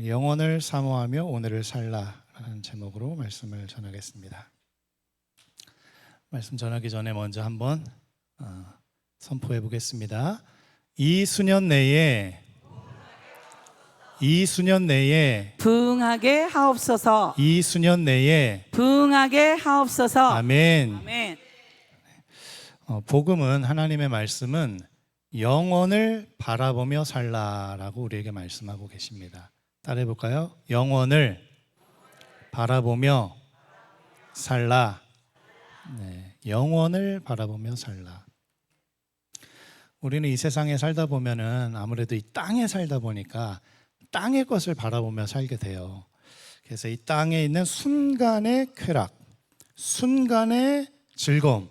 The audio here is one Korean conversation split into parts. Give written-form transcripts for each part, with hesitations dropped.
영혼을 사모하며 오늘을 살라라는 제목으로 말씀을 전하겠습니다. 말씀 전하기 전에 먼저 한번 선포해 보겠습니다. 이 수년 내에 부응하게 하옵소서. 이 수년 내에 부응하게 하옵소서. 아멘. 아멘. 복음은, 하나님의 말씀은 영혼을 바라보며 살라라고 우리에게 말씀하고 계십니다. 따라해 볼까요? 영혼을 바라보며 살라. 네, 영혼을 바라보며 살라. 우리는 이 세상에 살다 보면은 아무래도 이 땅에 살다 보니까 땅의 것을 바라보며 살게 돼요. 그래서 이 땅에 있는 순간의 쾌락, 순간의 즐거움,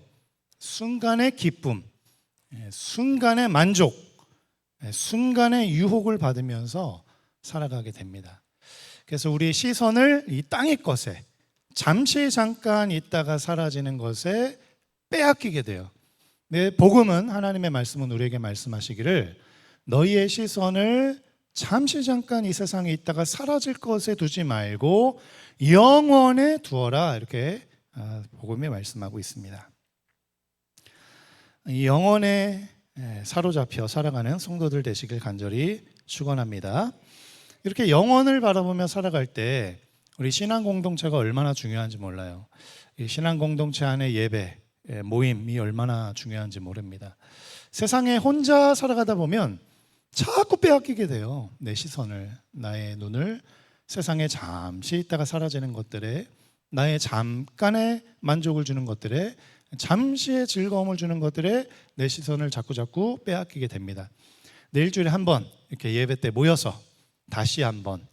순간의 기쁨, 순간의 만족, 순간의 유혹을 받으면서 살아가게 됩니다. 그래서 우리의 시선을 이 땅의 것에, 잠시 잠깐 있다가 사라지는 것에 빼앗기게 돼요. 복음은, 하나님의 말씀은 우리에게 말씀하시기를 너희의 시선을 잠시 잠깐 이 세상에 있다가 사라질 것에 두지 말고 영원에 두어라, 이렇게 복음이 말씀하고 있습니다. 이 영혼에 사로잡혀 살아가는 성도들 되시길 간절히 축원합니다. 이렇게 영혼을 바라보며 살아갈 때 우리 신앙 공동체가 얼마나 중요한지 몰라요. 이 신앙 공동체 안에 예배, 모임이 얼마나 중요한지 모릅니다. 세상에 혼자 살아가다 보면 자꾸 빼앗기게 돼요. 내 시선을, 나의 눈을 세상에 잠시 있다가 사라지는 것들에, 나의 잠깐의 만족을 주는 것들에, 잠시의 즐거움을 주는 것들에 내 시선을 자꾸 빼앗기게 됩니다. 일주일에 한 번 이렇게 예배 때 모여서 다시 한번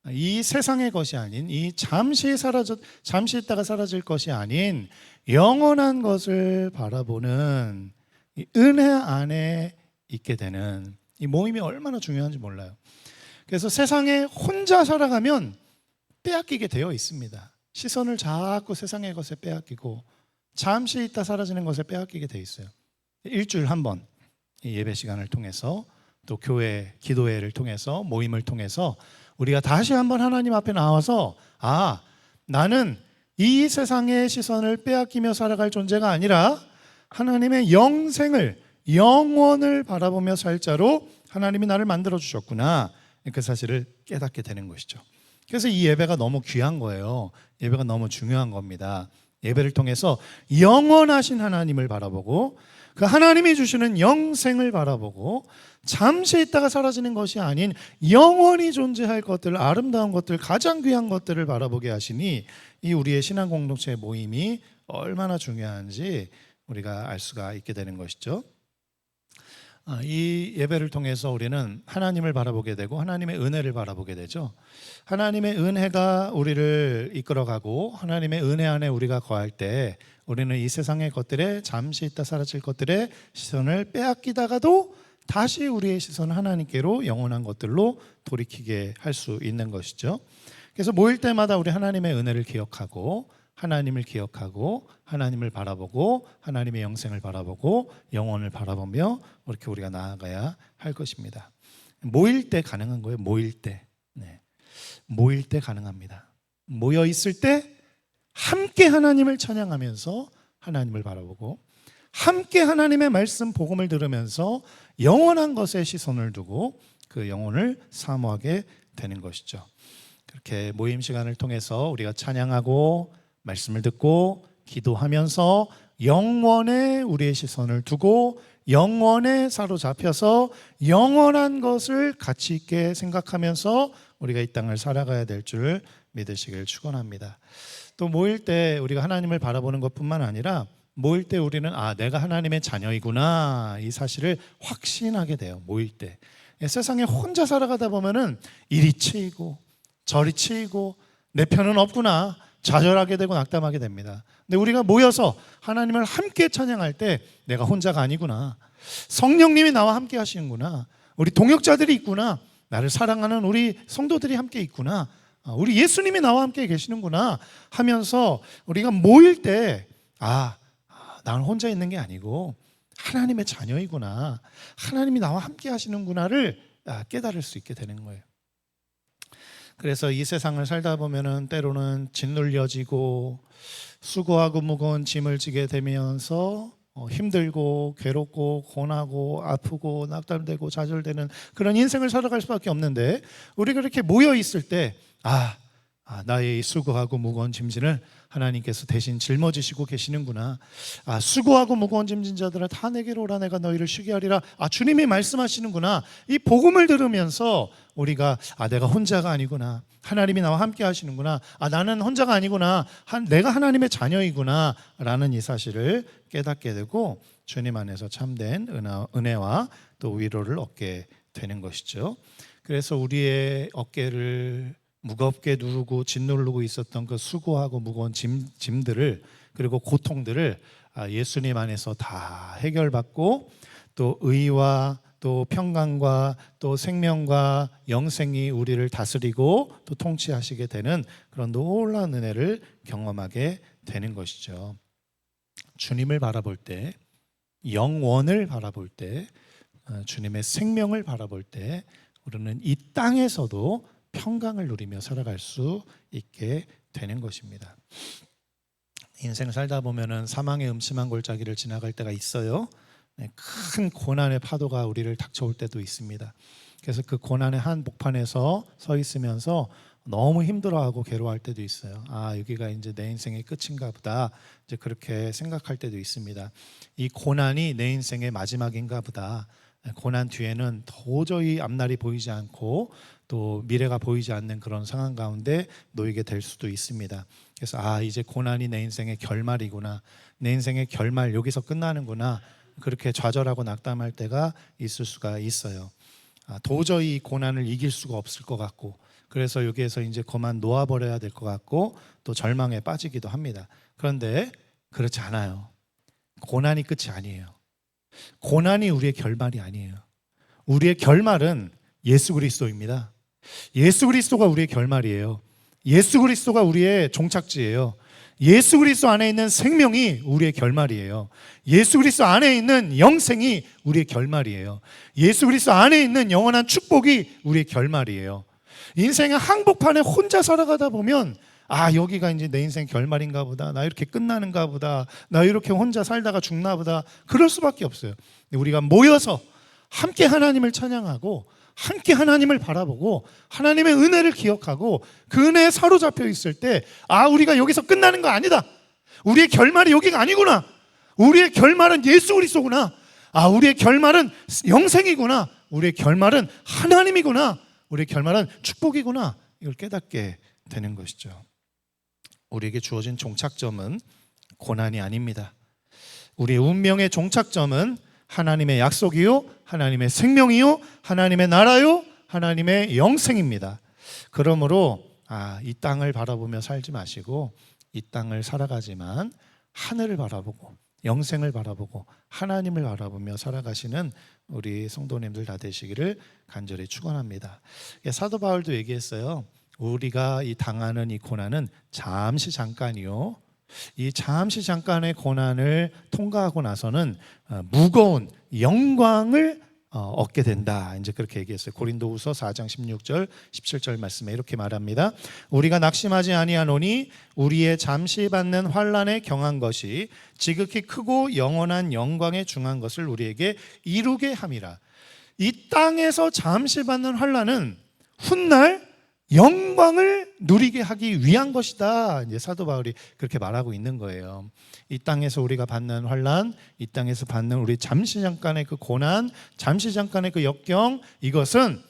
이 세상의 것이 아닌, 이 잠시 있다가 사라질 것이 아닌 영원한 것을 바라보는 이 은혜 안에 있게 되는 이 모임이 얼마나 중요한지 몰라요. 그래서 세상에 혼자 살아가면 빼앗기게 되어 있습니다. 시선을 자꾸 세상의 것에 빼앗기고 잠시 있다 사라지는 것에 빼앗기게 돼 있어요. 일주일 한 번 예배 시간을 통해서, 또 교회 기도회를 통해서, 모임을 통해서 우리가 다시 한번 하나님 앞에 나와서 나는 이 세상의 시선을 빼앗기며 살아갈 존재가 아니라 하나님의 영원을 바라보며 살 자로 하나님이 나를 만들어 주셨구나, 그 사실을 깨닫게 되는 것이죠. 그래서 이 예배가 너무 귀한 거예요. 예배가 너무 중요한 겁니다. 예배를 통해서 영원하신 하나님을 바라보고 그 하나님이 주시는 영생을 바라보고 잠시 있다가 사라지는 것이 아닌 영원히 존재할 것들, 아름다운 것들, 가장 귀한 것들을 바라보게 하시니 이 우리의 신앙 공동체의 모임이 얼마나 중요한지 우리가 알 수가 있게 되는 것이죠. 이 예배를 통해서 우리는 하나님을 바라보게 되고 하나님의 은혜를 바라보게 되죠. 하나님의 은혜가 우리를 이끌어가고 하나님의 은혜 안에 우리가 거할 때 우리는 이 세상의 것들에, 잠시 있다 사라질 것들에 시선을 빼앗기다가도 다시 우리의 시선을 하나님께로, 영원한 것들로 돌이키게 할 수 있는 것이죠. 그래서 모일 때마다 우리 하나님의 은혜를 기억하고, 하나님을 기억하고, 하나님을 바라보고, 하나님의 영생을 바라보고, 영혼을 바라보며 이렇게 우리가 나아가야 할 것입니다. 모일 때 가능한 거예요. 모일 때. 모일 때 가능합니다. 모여 있을 때 함께 하나님을 찬양하면서 하나님을 바라보고, 함께 하나님의 말씀, 복음을 들으면서 영원한 것에 시선을 두고 그 영혼을 사모하게 되는 것이죠. 그렇게 모임 시간을 통해서 우리가 찬양하고 말씀을 듣고 기도하면서 영원에 우리의 시선을 두고 영원에 사로잡혀서 영원한 것을 가치 있게 생각하면서 우리가 이 땅을 살아가야 될 줄 믿으시길 축원합니다. 또 모일 때 우리가 하나님을 바라보는 것뿐만 아니라 모일 때 우리는 내가 하나님의 자녀이구나, 이 사실을 확신하게 돼요. 모일 때 세상에 혼자 살아가다 보면은 이리 치이고 저리 치이고 내 편은 없구나, 좌절하게 되고 낙담하게 됩니다. 근데 우리가 모여서 하나님을 함께 찬양할 때 내가 혼자가 아니구나, 성령님이 나와 함께 하시는구나, 우리 동역자들이 있구나, 나를 사랑하는 우리 성도들이 함께 있구나, 우리 예수님이 나와 함께 계시는구나 하면서 우리가 모일 때 나는 혼자 있는 게 아니고 하나님의 자녀이구나, 하나님이 나와 함께 하시는구나를 깨달을 수 있게 되는 거예요. 그래서 이 세상을 살다 보면은 때로는 짓눌려지고 수고하고 무거운 짐을 지게 되면서 힘들고 괴롭고 고나고 아프고 낙담되고 좌절되는 그런 인생을 살아갈 수밖에 없는데, 우리가 그렇게 모여 있을 때 나의 이 수고하고 무거운 짐진을 하나님께서 대신 짊어지시고 계시는구나. 수고하고 무거운 짐진 자들아 다 내게로 오라, 내가 너희를 쉬게 하리라. 주님이 말씀하시는구나. 이 복음을 들으면서 우리가 내가 혼자가 아니구나, 하나님이 나와 함께 하시는구나, 나는 혼자가 아니구나, 내가 하나님의 자녀이구나 라는 이 사실을 깨닫게 되고 주님 안에서 참된 은혜와 또 위로를 얻게 되는 것이죠. 그래서 우리의 어깨를 무겁게 누르고 짓누르고 있었던 그 수고하고 무거운 짐들을, 그리고 고통들을 예수님 안에서 다 해결받고, 또 의와 또 평강과 또 생명과 영생이 우리를 다스리고 또 통치하시게 되는 그런 놀라운 은혜를 경험하게 되는 것이죠. 주님을 바라볼 때, 영원을 바라볼 때, 주님의 생명을 바라볼 때 우리는 이 땅에서도 평강을 누리며 살아갈 수 있게 되는 것입니다. 인생을 살다 보면은 사망의 음침한 골짜기를 지나갈 때가 있어요. 큰 고난의 파도가 우리를 닥쳐올 때도 있습니다. 그래서 그 고난의 한복판에서 서 있으면서 너무 힘들어하고 괴로워할 때도 있어요. 여기가 이제 내 인생의 끝인가 보다, 이제 그렇게 생각할 때도 있습니다. 이 고난이 내 인생의 마지막인가 보다. 고난 뒤에는 도저히 앞날이 보이지 않고 또 미래가 보이지 않는 그런 상황 가운데 놓이게 될 수도 있습니다. 그래서 이제 고난이 내 인생의 결말이구나, 내 인생의 결말 여기서 끝나는구나, 그렇게 좌절하고 낙담할 때가 있을 수가 있어요. 도저히 이 고난을 이길 수가 없을 것 같고, 그래서 여기에서 이제 그만 놓아버려야 될 것 같고 또 절망에 빠지기도 합니다. 그런데 그렇지 않아요. 고난이 끝이 아니에요. 고난이 우리의 결말이 아니에요. 우리의 결말은 예수 그리스도입니다. 예수 그리스도가 우리의 결말이에요. 예수 그리스도가 우리의 종착지예요. 예수 그리스도 안에 있는 생명이 우리의 결말이에요. 예수 그리스도 안에 있는 영생이 우리의 결말이에요. 예수 그리스도 안에 있는 영원한 축복이 우리의 결말이에요. 인생의 항복판에 혼자 살아가다 보면 여기가 이제 내 인생 결말인가 보다, 나 이렇게 끝나는가 보다, 나 이렇게 혼자 살다가 죽나 보다, 그럴 수밖에 없어요. 우리가 모여서 함께 하나님을 찬양하고 함께 하나님을 바라보고 하나님의 은혜를 기억하고 그 은혜에 사로잡혀 있을 때 우리가 여기서 끝나는 거 아니다, 우리의 결말이 여기가 아니구나, 우리의 결말은 예수 그리스도구나, 우리의 결말은 영생이구나, 우리의 결말은 하나님이구나, 우리의 결말은 축복이구나, 이걸 깨닫게 되는 것이죠. 우리에게 주어진 종착점은 고난이 아닙니다. 우리의 운명의 종착점은 하나님의 약속이요, 하나님의 생명이요, 하나님의 나라요, 하나님의 영생입니다. 그러므로 이 땅을 바라보며 살지 마시고 이 땅을 살아가지만 하늘을 바라보고 영생을 바라보고 하나님을 바라보며 살아가시는 우리 성도님들 다 되시기를 간절히 축원합니다. 사도 바울도 얘기했어요. 우리가 이 당하는 이 고난은 잠시 잠깐이요, 이 잠시 잠깐의 고난을 통과하고 나서는 무거운 영광을 얻게 된다, 이제 그렇게 얘기했어요. 고린도후서 4장 16절 17절 말씀에 이렇게 말합니다. 우리가 낙심하지 아니하노니 우리의 잠시 받는 환난에 경한 것이 지극히 크고 영원한 영광에 중한 것을 우리에게 이루게 함이라. 이 땅에서 잠시 받는 환난은 훗날 영광을 누리게 하기 위한 것이다, 이제 사도 바울이 그렇게 말하고 있는 거예요. 이 땅에서 우리가 받는 환난, 이 땅에서 받는 우리 잠시 잠깐의 그 고난, 잠시 잠깐의 그 역경, 이것은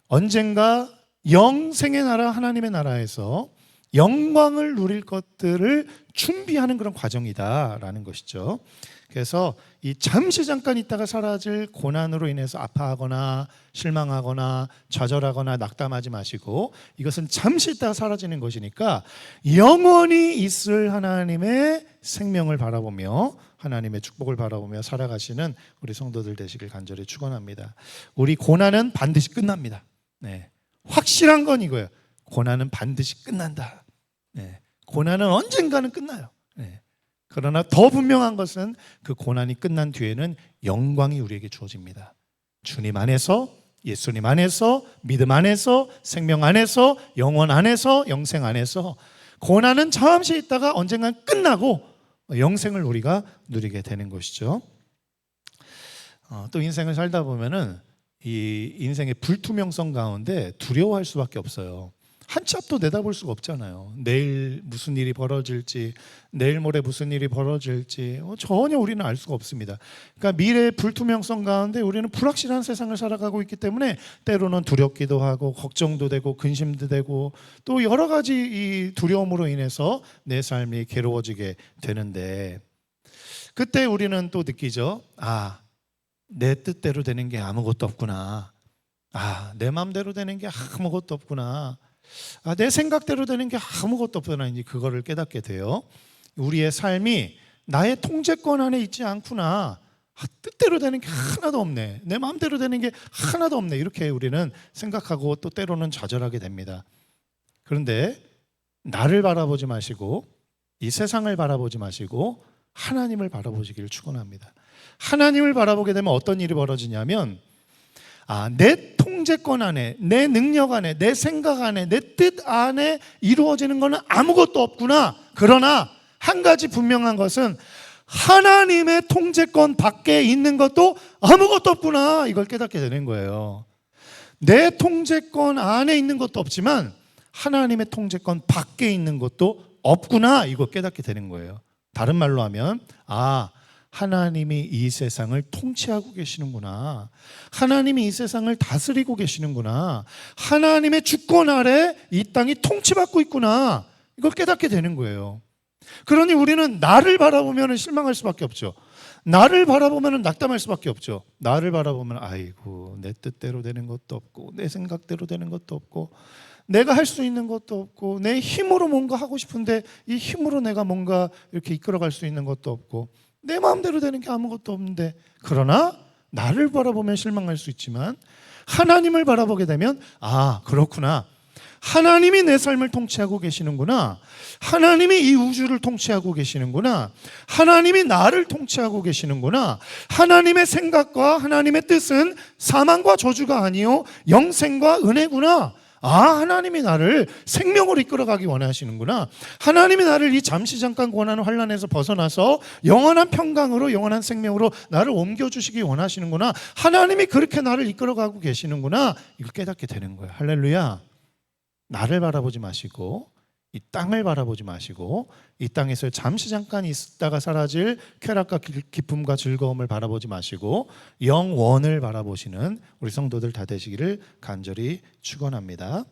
언젠가 영생의 나라, 하나님의 나라에서 영광을 누릴 것들을 준비하는 그런 과정이다라는 것이죠. 그래서 이 잠시 잠깐 있다가 사라질 고난으로 인해서 아파하거나 실망하거나 좌절하거나 낙담하지 마시고, 이것은 잠시 있다가 사라지는 것이니까 영원히 있을 하나님의 생명을 바라보며 하나님의 축복을 바라보며 살아가시는 우리 성도들 되시길 간절히 축원합니다. 우리 고난은 반드시 끝납니다. 확실한 건 이거예요. 고난은 반드시 끝난다. 고난은 언젠가는 끝나요. 그러나 더 분명한 것은 그 고난이 끝난 뒤에는 영광이 우리에게 주어집니다. 주님 안에서 예수님 안에서, 믿음 안에서, 생명 안에서, 영원 안에서, 영생 안에서. 고난은 잠시 있다가 언젠간 끝나고 영생을 우리가 누리게 되는 것이죠. 또 인생을 살다 보면은 이 인생의 불투명성 가운데 두려워할 수밖에 없어요. 한 치 앞도 내다볼 수가 없잖아요. 내일 무슨 일이 벌어질지, 내일 모레 무슨 일이 벌어질지 전혀 우리는 알 수가 없습니다. 그러니까 미래의 불투명성 가운데 우리는 불확실한 세상을 살아가고 있기 때문에 때로는 두렵기도 하고 걱정도 되고 근심도 되고 또 여러 가지 이 두려움으로 인해서 내 삶이 괴로워지게 되는데, 그때 우리는 또 느끼죠. 내 뜻대로 되는 게 아무것도 없구나. 내 마음대로 되는 게 아무것도 없구나. 내 생각대로 되는 게 아무것도 없구나. 이제 그거를 깨닫게 돼요. 우리의 삶이 나의 통제권 안에 있지 않구나. 뜻대로 되는 게 하나도 없네. 내 마음대로 되는 게 하나도 없네. 이렇게 우리는 생각하고 또 때로는 좌절하게 됩니다. 그런데 나를 바라보지 마시고 이 세상을 바라보지 마시고 하나님을 바라보시기를 축원합니다. 하나님을 바라보게 되면 어떤 일이 벌어지냐면 내 통제권 안에, 내 능력 안에, 내 생각 안에, 내 뜻 안에 이루어지는 것은 아무것도 없구나. 그러나 한 가지 분명한 것은 하나님의 통제권 밖에 있는 것도 아무것도 없구나. 이걸 깨닫게 되는 거예요. 내 통제권 안에 있는 것도 없지만 하나님의 통제권 밖에 있는 것도 없구나. 이거 깨닫게 되는 거예요. 다른 말로 하면 하나님이 이 세상을 통치하고 계시는구나. 하나님이 이 세상을 다스리고 계시는구나. 하나님의 주권 아래 이 땅이 통치받고 있구나. 이걸 깨닫게 되는 거예요. 그러니 우리는 나를 바라보면 실망할 수밖에 없죠. 나를 바라보면 낙담할 수밖에 없죠. 나를 바라보면 아이고 내 뜻대로 되는 것도 없고 내 생각대로 되는 것도 없고 내가 할 수 있는 것도 없고 내 힘으로 뭔가 하고 싶은데 이 힘으로 내가 뭔가 이렇게 이끌어갈 수 있는 것도 없고 내 마음대로 되는 게 아무것도 없는데, 그러나 나를 바라보면 실망할 수 있지만 하나님을 바라보게 되면 그렇구나. 하나님이 내 삶을 통치하고 계시는구나. 하나님이 이 우주를 통치하고 계시는구나. 하나님이 나를 통치하고 계시는구나. 하나님의 생각과 하나님의 뜻은 사망과 저주가 아니요 영생과 은혜구나. 하나님이 나를 생명으로 이끌어가기 원하시는구나. 하나님이 나를 이 잠시 잠깐 고난의 환난에서 벗어나서 영원한 평강으로, 영원한 생명으로 나를 옮겨주시기 원하시는구나. 하나님이 그렇게 나를 이끌어가고 계시는구나. 이걸 깨닫게 되는 거예요. 할렐루야. 나를 바라보지 마시고 이 땅을 바라보지 마시고 이 땅에서 잠시 잠깐 있다가 사라질 쾌락과 기쁨과 즐거움을 바라보지 마시고 영원을 바라보시는 우리 성도들 다 되시기를 간절히 축원합니다.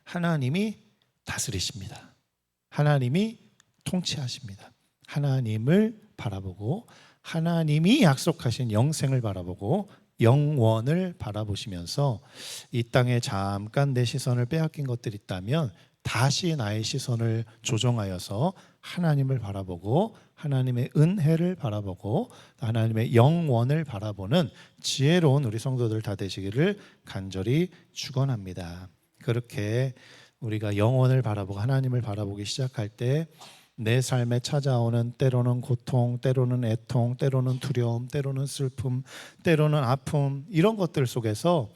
하나님이 다스리십니다. 하나님이 통치하십니다. 하나님을 바라보고 하나님이 약속하신 영생을 바라보고 영원을 바라보시면서 이 땅에 잠깐 내 시선을 빼앗긴 것들이 있다면 다시 나의 시선을 조정하여서 하나님을 바라보고 하나님의 은혜를 바라보고 하나님의 영원을 바라보는 지혜로운 우리 성도들 다 되시기를 간절히 축원합니다. 그렇게 우리가 영원을 바라보고 하나님을 바라보기 시작할 때 내 삶에 찾아오는 때로는 고통, 때로는 애통, 때로는 두려움, 때로는 슬픔, 때로는 아픔, 이런 것들 속에서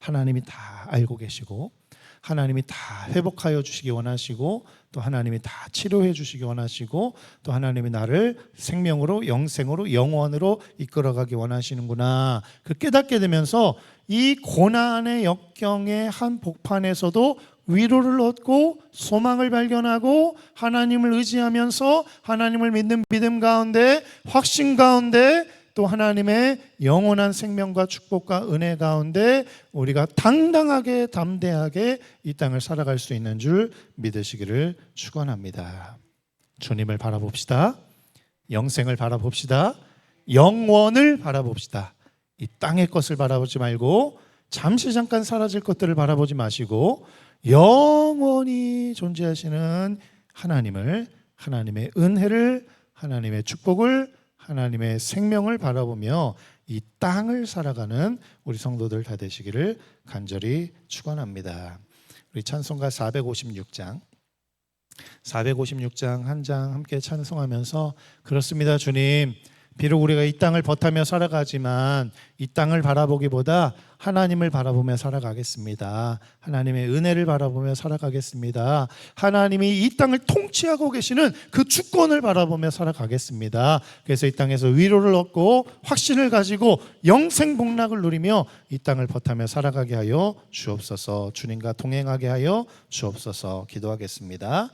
하나님이 다 알고 계시고 하나님이 다 회복하여 주시기 원하시고 또 하나님이 다 치료해 주시기 원하시고 또 하나님이 나를 생명으로, 영생으로, 영원으로 이끌어가기 원하시는구나. 그 깨닫게 되면서 이 고난의 역경의 한 복판에서도 위로를 얻고 소망을 발견하고 하나님을 의지하면서 하나님을 믿는 믿음 가운데, 확신 가운데, 또 하나님의 영원한 생명과 축복과 은혜 가운데 우리가 당당하게 담대하게 이 땅을 살아갈 수 있는 줄 믿으시기를 축원합니다. 주님을 바라봅시다. 영생을 바라봅시다. 영원을 바라봅시다. 이 땅의 것을 바라보지 말고 잠시 잠깐 사라질 것들을 바라보지 마시고 영원히 존재하시는 하나님을, 하나님의 은혜를, 하나님의 축복을, 하나님의 생명을 바라보며 이 땅을 살아가는 우리 성도들 다 되시기를 간절히 축원합니다. 우리 찬송가 456장 한 장 함께 찬송하면서 그렇습니다 주님, 비록 우리가 이 땅을 버타며 살아가지만 이 땅을 바라보기보다 하나님을 바라보며 살아가겠습니다. 하나님의 은혜를 바라보며 살아가겠습니다. 하나님이 이 땅을 통치하고 계시는 그 주권을 바라보며 살아가겠습니다. 그래서 이 땅에서 위로를 얻고 확신을 가지고 영생 복락을 누리며 이 땅을 버타며 살아가게 하여 주옵소서. 주님과 동행하게 하여 주옵소서. 기도하겠습니다.